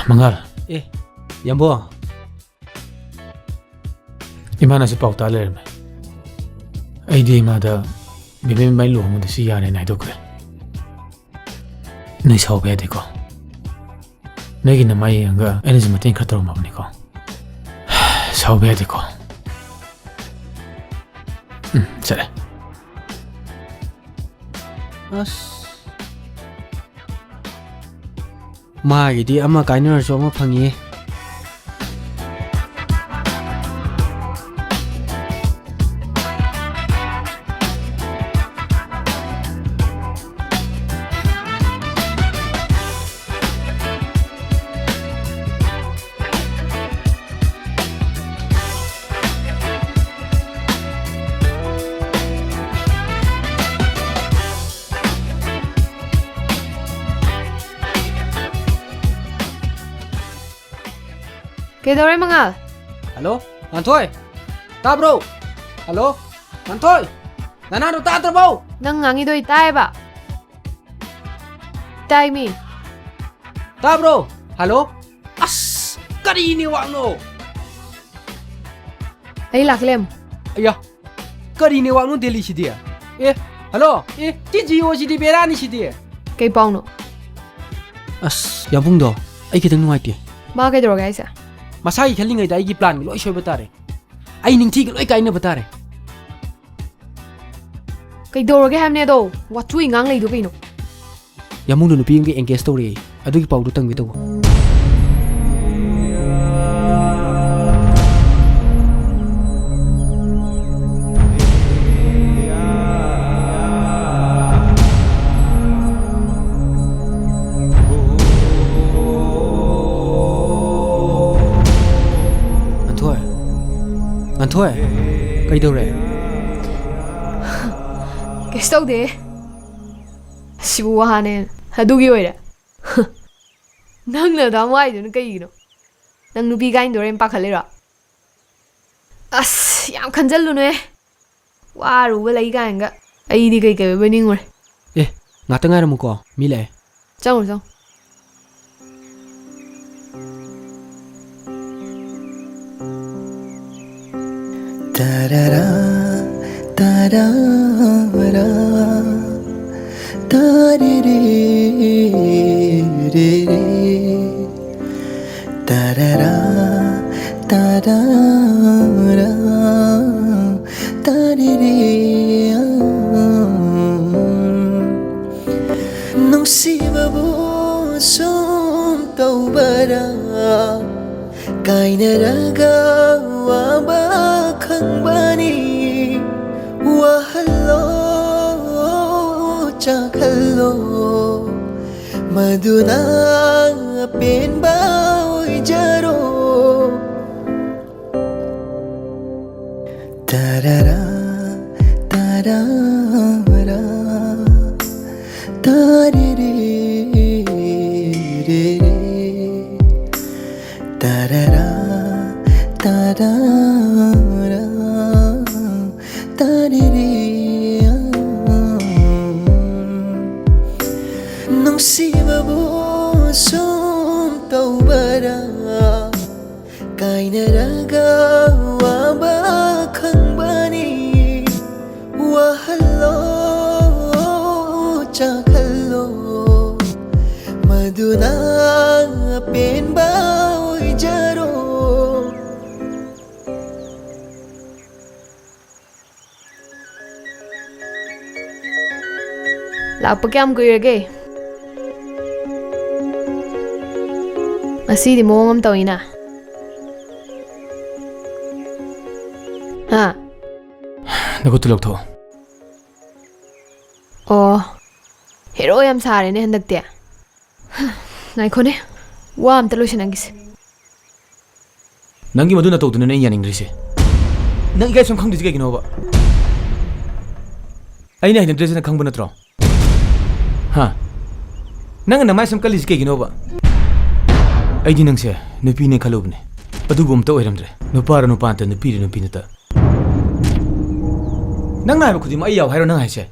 Mangal. Yambo. Imana si pau ta lerme. Ai di imada bibi mai lo mo de si ya ne nai do kre. Nei sau be de ko. Nei gi na mai anga ene ji matin kha tro ma ni ko. Sau be de ko. Sare. Mai di ama kainer so ma phangi. Kedore Mangal. Hello, Ningthouja. Ta bro. Hello, Ningthouja. Nana no ta trabo. Nang ngangi doi tai ba. Tai mi. Ta bro. Hello. As, kari ni wang no. Ai laklem. Aya. Kari ni wang no Delhi si dia. Hello. Ti Jio si di bera ni si dia. Kay pau no. As, yabung do. Ai kitang nuai ti. Ba kedore guys. Masai khaling ai dai gi plan loi soi bata re. Ai ningthi gi loi kai na bata re. Kedore ge hamne do. Watui ngang lei do kino. Yamung no nupi ngi engage story. Adu gi pau du tang bi to. Ningthouja, kay daw re? Kesto de. Sibuhanen. Hadugi oira. Nang na da mai do kay gino. Nang nubi gain dore pa khalera. As yam khanjal lu ne. Waru ba lai ga nga. Ai di kay kay bening ore. Ngata ngai ramu ko, mi le. Chang chang. Ta-da-da, ta-da-da, ta-di-di-di-di, ta-da-da, ta-da-da, ta-di-di. Nungsibabu sumtaubara, kainaraga waba bani wahalo chakalo maduna pen baoi jaro tarara tarara tariri tarara tarara Nungsibabu sumtaubara kainaraga waba bani wahalo chakalo maduna pen baoi jaro Lakpa kayam kuirage. Asi di mo ngam tau ina. Ha. Nago tulog tho. Oh. Hero yam sare ne handak te. Ngai khone. Wa am talo sinangis. Nangi maduna to duna ne yaning rise. Nang guys som khang disi kay gino ba. Ai na hin dress na khang bu natro. Ha. Nang na mai som kalis kay gino ba. Ai di nang se nupi ne khalubne. Adu bum to oiramdre. Nupara nupa ta nupi ta. Nang na ba khudi mai yaw hairo nang hai se.